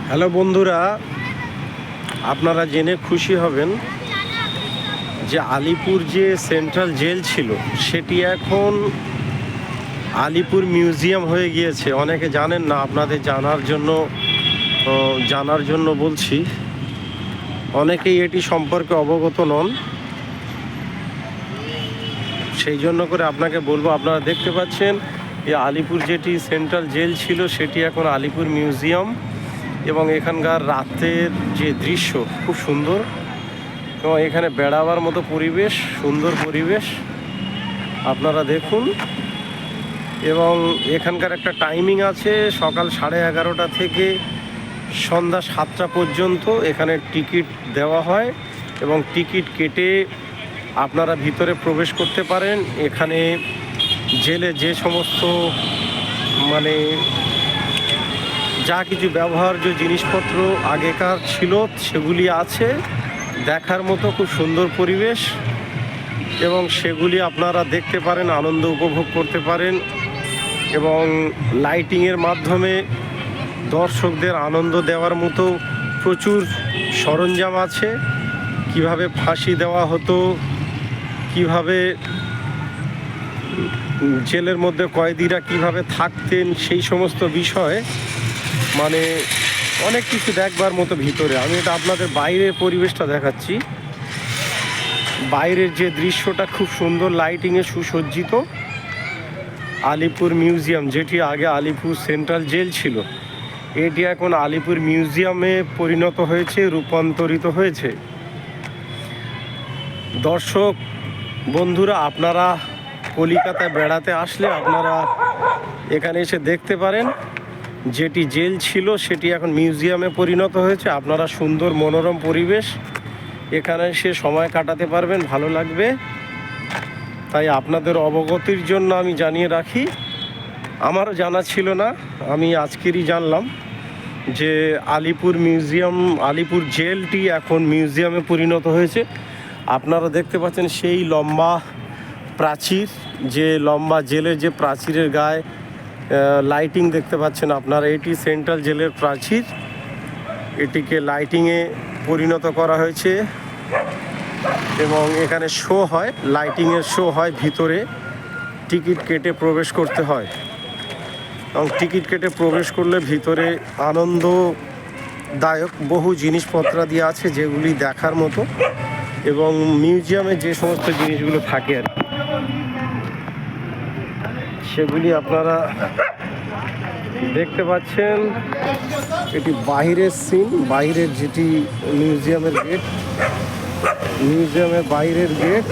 Hello বন্ধুরা, আপনারা জেনে খুশি হবেন যে আলিপুর যে সেন্ট্রাল জেল ছিল সেটি এখন আলিপুর মিউজিয়াম হয়ে গিয়েছে। অনেকে জানেন না, আপনাদের জানার জন্য বলছি। অনেকেই এটি সম্পর্কে অবগত নন, সেই জন্য করে আপনাকে বলবো। আপনারা দেখতে পাচ্ছেন যে আলিপুর যেটি সেন্ট্রাল জেল ছিল সেটি এখন আলিপুর মিউজিয়াম, এবং এখানকার রাতের যে দৃশ্য খুব সুন্দর, এবং এখানে বেড়াবার মতো পরিবেশ, সুন্দর পরিবেশ আপনারা দেখুন। এবং এখানকার একটা টাইমিং আছে, সকাল 11:30 থেকে সন্ধ্যা 7টা পর্যন্ত এখানে টিকিট দেওয়া হয়, এবং টিকিট কেটে আপনারা ভিতরে প্রবেশ করতে পারেন। এখানে জেলে যে সমস্ত যা কিছু ব্যবহার্য জিনিসপত্র আগেকার ছিল সেগুলি আছে, দেখার মতো খুব সুন্দর পরিবেশ, এবং সেগুলি আপনারা দেখতে পারেন, আনন্দ উপভোগ করতে পারেন। এবং লাইটিংয়ের মাধ্যমে দর্শকদের আনন্দ দেওয়ার মতো প্রচুর সরঞ্জাম আছে। কিভাবে ফাঁসি দেওয়া হতো, কিভাবে জেলের মধ্যে কয়েদিরা কিভাবে থাকতেন, সেই সমস্ত বিষয় অনেক কিছু দেখবার মতো ভিতরে। আমি এটা আপনাদের বাইরের পরিবেশটা দেখাচ্ছি। বাইরের যে দৃশ্যটা খুব সুন্দর, লাইটিংয়ে সুসজ্জিত। আলিপুর মিউজিয়াম, যেটি আগে আলিপুর সেন্ট্রাল জেল ছিল, এটি এখন আলিপুর মিউজিয়ামে পরিণত হয়েছে, রূপান্তরিত হয়েছে। দর্শক বন্ধুরা, আপনারা কলিকাতায় বেড়াতে আসলে আপনারা এখানে এসে দেখতে পারেন। যেটি জেল ছিল সেটি এখন মিউজিয়ামে পরিণত হয়েছে। আপনারা সুন্দর মনোরম পরিবেশ, এখানে এসে সময় কাটাতে পারবেন, ভালো লাগবে। তাই আপনাদের অবগতির জন্য আমি জানিয়ে রাখি। আমারও জানা ছিল না, আমি আজকেরই জানলাম যে আলিপুর জেলটি এখন মিউজিয়ামে পরিণত হয়েছে। আপনারা দেখতে পাচ্ছেন সেই লম্বা প্রাচীর, যে লম্বা জেলের যে প্রাচীরের গায়ে লাইটিং দেখতে পাচ্ছেন আপনারা, এটি সেন্ট্রাল জেলের প্রাচীর। এটিকে লাইটিংয়ে পরিণত করা হয়েছে, এবং এখানে শো হয়, লাইটিংয়ের শো হয়। ভিতরে টিকিট কেটে প্রবেশ করতে হয়, এবং টিকিট কেটে প্রবেশ করলে ভিতরে আনন্দদায়ক বহু জিনিসপত্রাদি আছে যেগুলি দেখার মতো, এবং মিউজিয়ামে যে সমস্ত জিনিসগুলো থাকে আর সেগুলি আপনারা দেখতে পাচ্ছেন। এটি বাহিরের সিন, বাইরের যেটি মিউজিয়ামের বাইরের গেট।